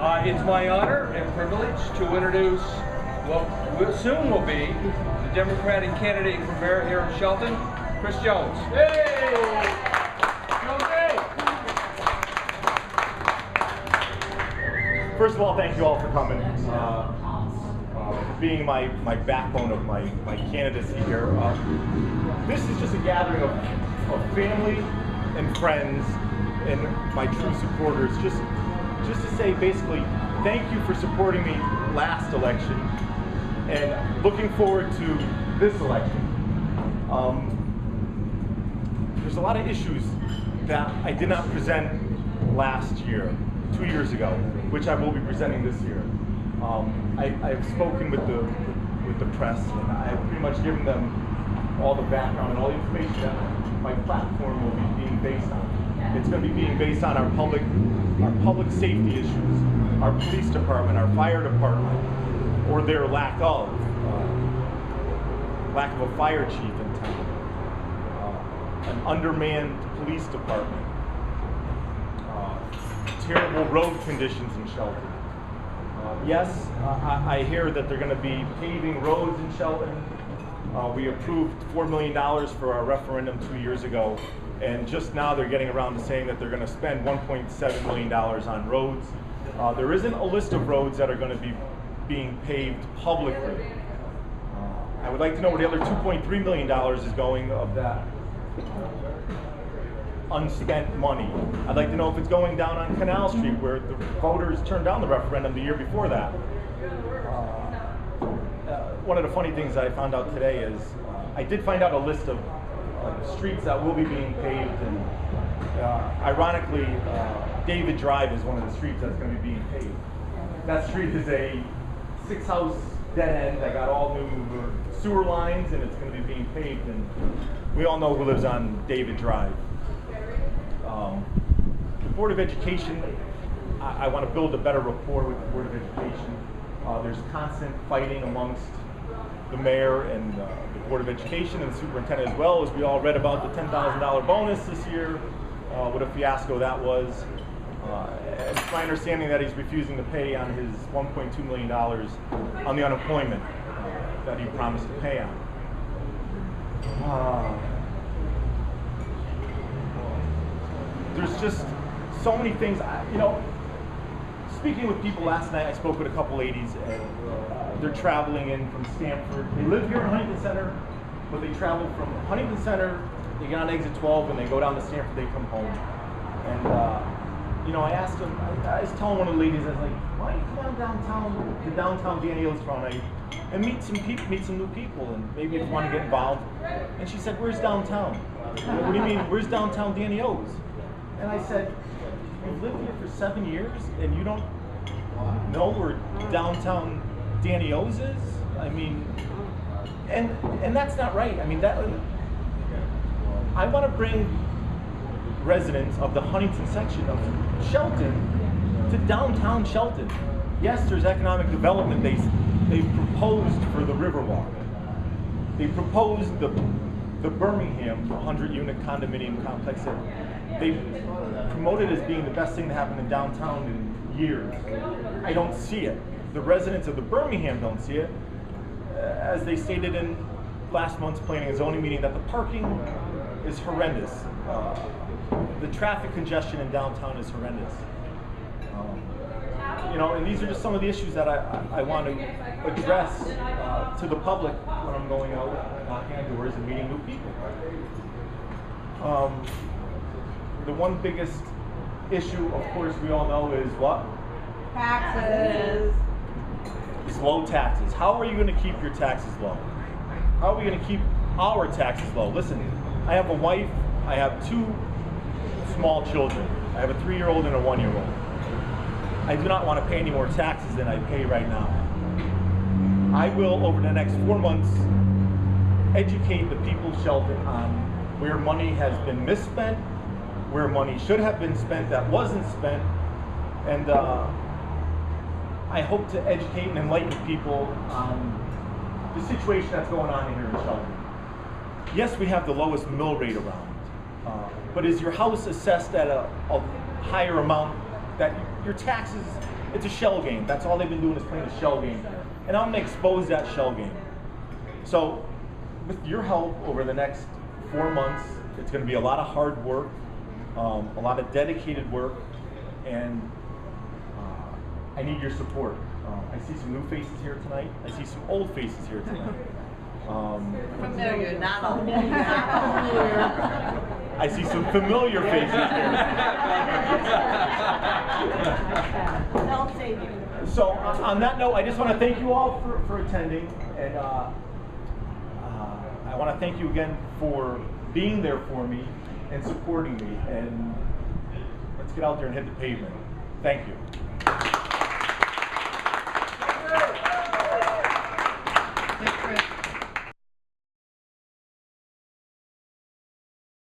It's my honor and privilege to introduce what soon will be the Democratic candidate for mayor here in Shelton, Chris Jones. Hey! First of all, thank you all for coming, being my backbone of my candidacy here. This is just a gathering of family and friends and my true supporters, just to say basically thank you for supporting me last election and looking forward to this election. There's a lot of issues that I did not present last year, 2 years ago, which I will be presenting this year. I've spoken with the press, and I've pretty much given them all the background and all the information that my platform will be being based on. It's going to be being based on our public safety issues, our police department, our fire department, or their lack of a fire chief in town, an undermanned police department, terrible road conditions in Shelton. Yes, I hear that they're going to be paving roads in Shelton. We approved $4 million for our referendum 2 years ago, and just now they're getting around to saying that they're going to spend $1.7 million on roads. There isn't a list of roads that are going to be being paved publicly. I would like to know where the other $2.3 million is going of that unspent money. I'd like to know if it's going down on Canal Street, where the voters turned down the referendum the year before that. One of the funny things I found out today is I did find out a list of streets that will be being paved, and ironically, David Drive is one of the streets that's going to be being paved. That street is a 6-house dead end that got all new sewer lines, and it's going to be being paved, and we all know who lives on David Drive. The Board of Education, I want to build a better rapport with the Board of Education. There's constant fighting amongst the mayor and the Board of Education and the superintendent, as well as we all read about the $10,000 bonus this year, what a fiasco that was. And it's my understanding that he's refusing to pay on his $1.2 million on the unemployment that he promised to pay on. There's just so many things. Speaking with people last night, I spoke with a couple ladies, and they're traveling in from Stamford. They live here in Huntington Center, but they travel from Huntington Center, they get on exit 12, and they go down to Stamford, they come home. And, I asked them, I was telling one of the ladies, I was like, why don't you come on downtown, to downtown Danny O's tomorrow night, and meet some new people, and maybe if you want to get involved. And she said, where's downtown? What do you mean, where's downtown Danny O's? And I said, you've lived here for 7 years and you don't know where downtown Danny O's is? I mean, and that's not right. I mean, I want to bring residents of the Huntington section of Shelton to downtown Shelton. Yes, there's economic development. They proposed for the Riverwalk. They proposed the Birmingham 100-unit condominium complex that they promoted as being the best thing to happen in downtown in years. I don't see it. The residents of the Birmingham don't see it. As they stated in last month's planning and zoning meeting, that the parking is horrendous. The traffic congestion in downtown is horrendous. And these are just some of the issues that I want to address to the public when I'm going out knocking on doors and meeting new people. The one biggest issue, of course, we all know is what? Taxes. It's low taxes. How are you going to keep your taxes low? How are we going to keep our taxes low? Listen, I have a wife, I have 2 small children. I have a 3-year-old and a 1-year-old. I do not want to pay any more taxes than I pay right now. I will, over the next 4 months, educate the people of Shelton on where money has been misspent, where money should have been spent that wasn't spent, and I hope to educate and enlighten people on the situation that's going on here in Shelton. Yes, we have the lowest mill rate around, but is your house assessed at a higher amount that your taxes, it's a shell game. That's all they've been doing is playing a shell game. And I'm gonna expose that shell game. So with your help over the next 4 months, it's gonna be a lot of hard work, a lot of dedicated work, and I need your support. I see some new faces here tonight. I see some old faces here tonight. Familiar, not old. I see some familiar faces here. They'll save you. So on that note, I just want to thank you all for attending, and I want to thank you again for being there for me and supporting me. And let's get out there and hit the pavement. Thank you.